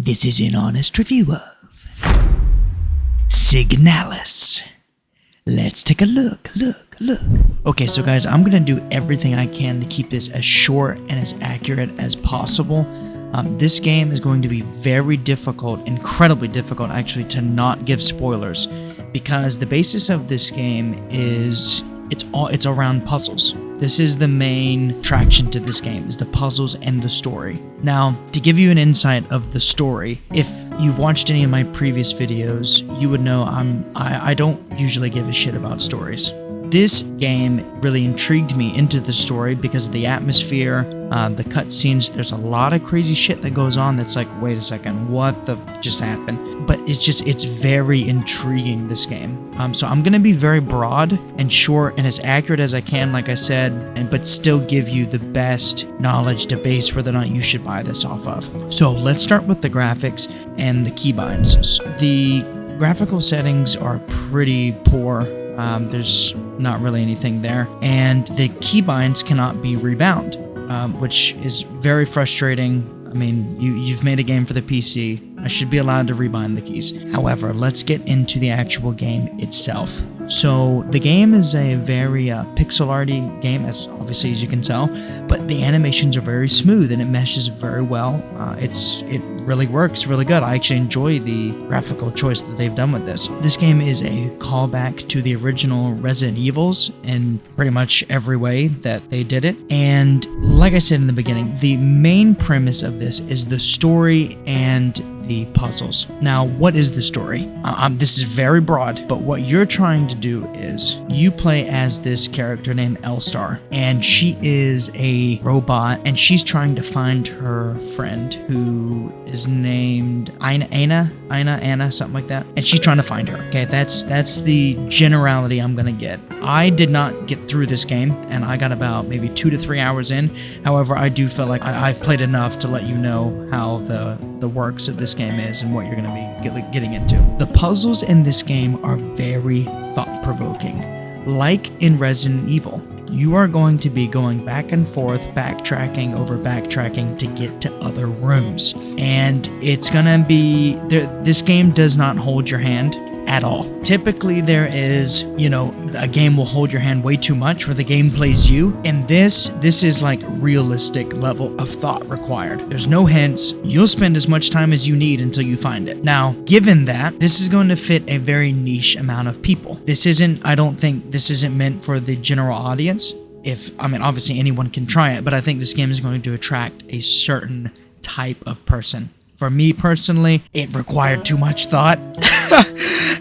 This is an honest review of Signalis. Let's take a look. Okay, so guys, I'm gonna do everything I can to keep this as short and as accurate as possible. This game is going to be very difficult, incredibly difficult actually, to not give spoilers, because the basis of this game is it's around puzzles. This is the main attraction to this game, is the puzzles and the story. Now, to give you an insight of the story, if you've watched any of my previous videos, you would know I don't usually give a shit about stories. This game really intrigued me into the story because of the atmosphere, the cutscenes. There's a lot of crazy shit that goes on that's like, wait a second, what the just happened? But it's very intriguing, this game. So I'm gonna be very broad and short and as accurate as I can, like I said, but still give you the best knowledge to base whether or not you should buy this off of. So let's start with the graphics and the keybinds. The graphical settings are pretty poor. There's not really anything there, and the keybinds cannot be rebound, which is very frustrating. I mean, you've made a game for the PC. I should be allowed to rebind the keys. However, let's get into the actual game itself. So the game is a very pixel arty game, as obviously as you can tell, but the animations are very smooth and it meshes very well. It really works really good. I actually enjoy the graphical choice that they've done with this. This game is a callback to the original Resident Evils in pretty much every way that they did it. And like I said in the beginning, the main premise of this is the story and the puzzles. Now, what is the story? This is very broad, but what you're trying to do is you play as this character named L-Star, and she is a robot, and she's trying to find her friend who is named Anna, something like that, and she's trying to find her. Okay, that's the generality I'm gonna get. I did not get through this game, and I got about maybe 2 to 3 hours in. However, I do feel like I've played enough to let you know how the works of this game is and what you're going to be getting into. The puzzles in this game are very thought-provoking. Like in Resident Evil, you are going to be going back and forth, backtracking over backtracking to get to other rooms. And it's going to be... this game does not hold your hand at all. Typically there is, a game will hold your hand way too much where the game plays you, and this is like realistic level of thought required. There's no hints. You'll spend as much time as you need until you find it. Now, given that, this is going to fit a very niche amount of people. I don't think this isn't meant for the general audience. Obviously anyone can try it, but I think this game is going to attract a certain type of person. For me personally, it required too much thought.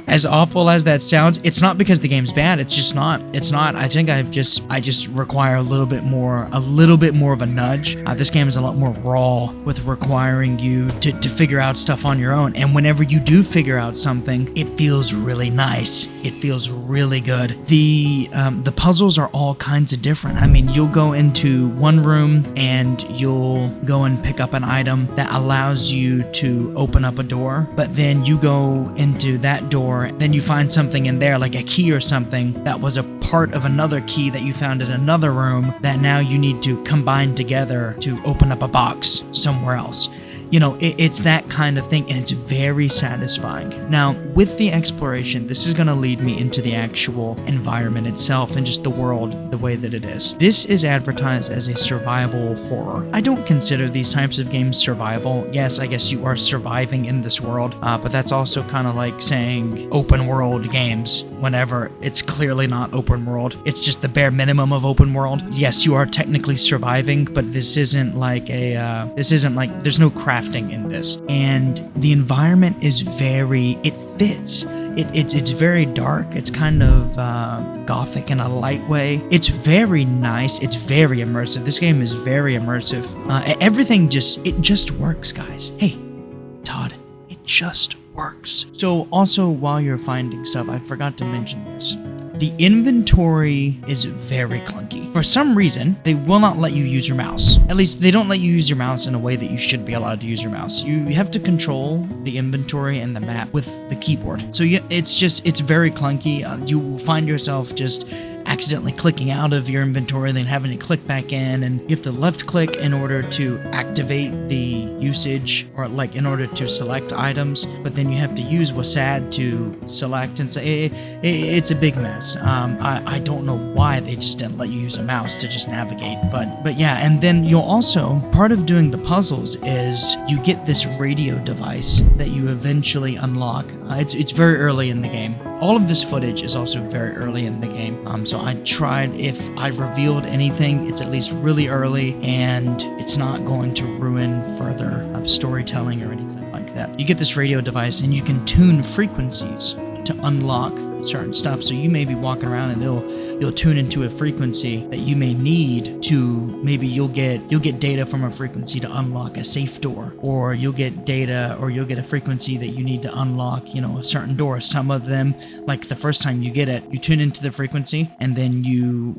As awful as that sounds, it's not because the game's bad. It's just not. It's not. I think I just require a little bit more of a nudge. This game is a lot more raw with requiring you to figure out stuff on your own. And whenever you do figure out something, it feels really nice. It feels really good. The puzzles are all kinds of different. I mean, you'll go into one room and you'll go and pick up an item that allows you to open up a door, but then you go into that door, then you find something in there, like a key or something that was a part of another key that you found in another room that now you need to combine together to open up a box somewhere else. It's that kind of thing, and it's very satisfying. Now, with the exploration, this is going to lead me into the actual environment itself and just the world, the way that it is. This is advertised as a survival horror. I don't consider these types of games survival. Yes, I guess you are surviving in this world, but that's also kind of like saying open world games whenever it's clearly not open world. It's just the bare minimum of open world. Yes, you are technically surviving, but this isn't like there's no crafting in this. And the environment is it fits. It's very dark. It's kind of gothic in a light way. It's very nice. It's very immersive. This game is very immersive. Everything just works, guys. Hey, Todd, it just works. So also, while you're finding stuff, I forgot to mention this. The inventory is very clunky. For some reason, they will not let you use your mouse. At least, they don't let you use your mouse in a way that you should be allowed to use your mouse. You have to control the inventory and the map with the keyboard. So it's very clunky. You will find yourself just accidentally clicking out of your inventory, then having to click back in, and you have to left click in order to activate the usage, or like in order to select items, but then you have to use WASD to select, and say it's a big mess. I don't know why they just didn't let you use a mouse to just navigate, but yeah. And then you'll also, part of doing the puzzles is you get this radio device that you eventually unlock. It's very early in the game. All of this footage is also very early in the game. So I tried, if I revealed anything, it's at least really early, and it's not going to ruin further storytelling or anything like that. You get this radio device, and you can tune frequencies to unlock certain stuff. So you may be walking around and you'll tune into a frequency that you may need to, maybe you'll get data from a frequency to unlock a safe door, or you'll get data, or you'll get a frequency that you need to unlock, you know, a certain door. Some of them, like the first time you get it, you tune into the frequency, and then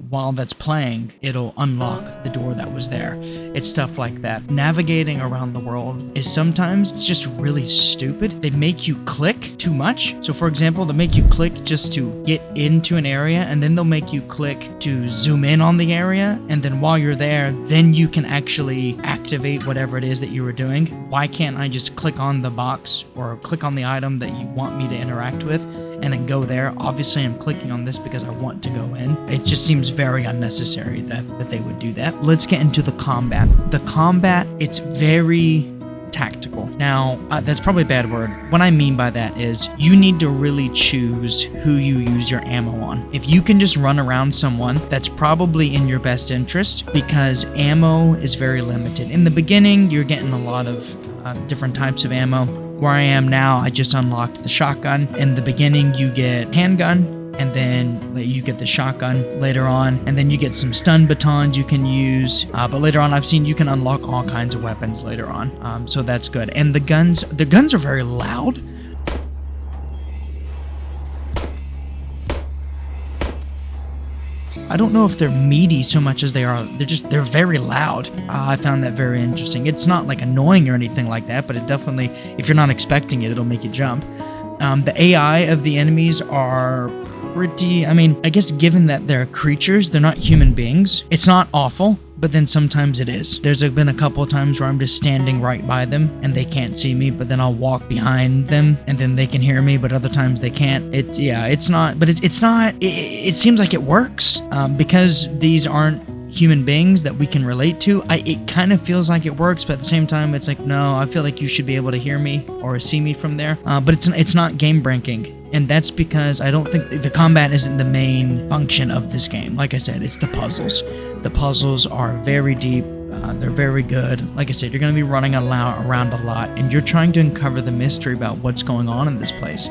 while that's playing, it'll unlock the door that was there. It's stuff like that. Navigating around the world is sometimes, it's just really stupid. They make you click too much. So for example, they make you click just to get into an area, and then they'll make you click to zoom in on the area, and then while you're there, then you can actually activate whatever it is that you were doing. Why can't I just click on the box or click on the item that you want me to interact with and then go there? Obviously I'm clicking on this because I want to go in. It just seems very unnecessary that they would do that. Let's get into the combat. The combat, it's very tactical. Now, that's probably a bad word. What I mean by that is you need to really choose who you use your ammo on. If you can just run around someone, that's probably in your best interest, because ammo is very limited. In the beginning, you're getting a lot of different types of ammo. Where I am now, I just unlocked the shotgun. In the beginning, you get handgun, and then you get the shotgun later on, and then you get some stun batons you can use, but later on I've seen you can unlock all kinds of weapons later on, so that's good. And the guns are very loud. I don't know if they're meaty so much as they're very loud. I found that very interesting. It's not like annoying or anything like that, but it definitely, if you're not expecting it, it'll make you jump. The AI of the enemies are pretty, I mean, I guess given that they're creatures, they're not human beings. It's not awful, but then sometimes it is. There's been a couple of times where I'm just standing right by them and they can't see me, but then I'll walk behind them and then they can hear me, but other times they can't. It seems like it works because these aren't human beings that we can relate to. It kind of feels like it works, but at the same time, it's like, no, I feel like you should be able to hear me or see me from there. But it's not game breaking. And that's because I don't think the combat isn't the main function of this game. Like I said, it's the puzzles. The puzzles are very deep. They're very good. Like I said, you're going to be running around a lot, and you're trying to uncover the mystery about what's going on in this place.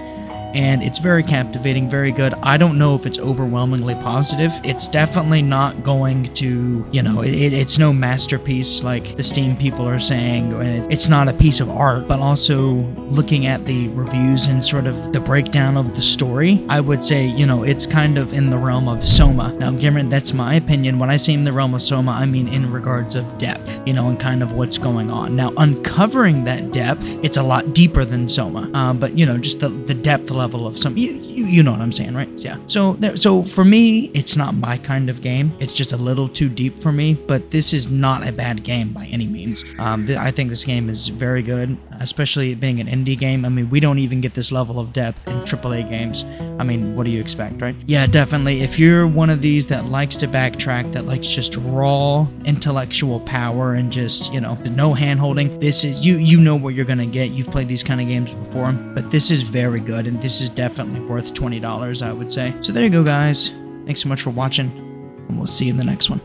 And it's very captivating, very good. I don't know if it's overwhelmingly positive. It's definitely not going to, it's no masterpiece like the Steam people are saying. And it's not a piece of art, but also looking at the reviews and sort of the breakdown of the story, I would say, it's kind of in the realm of Soma. Now, Cameron, that's my opinion. When I say in the realm of Soma, I mean in regards of depth, and kind of what's going on. Now, uncovering that depth, it's a lot deeper than Soma. But, just the depth level of some, you know what I'm saying, right? Yeah. So for me, it's not my kind of game. It's just a little too deep for me, but this is not a bad game by any means. I think this game is very good, especially it being an indie game. I mean, we don't even get this level of depth in AAA games. I mean, what do you expect, right? Yeah, definitely. If you're one of these that likes to backtrack, that likes just raw intellectual power and just, no hand-holding, this is, you know what you're gonna get. You've played these kind of games before, but this is very good, and this is definitely worth $20, I would say. So there you go, guys. Thanks so much for watching, and we'll see you in the next one.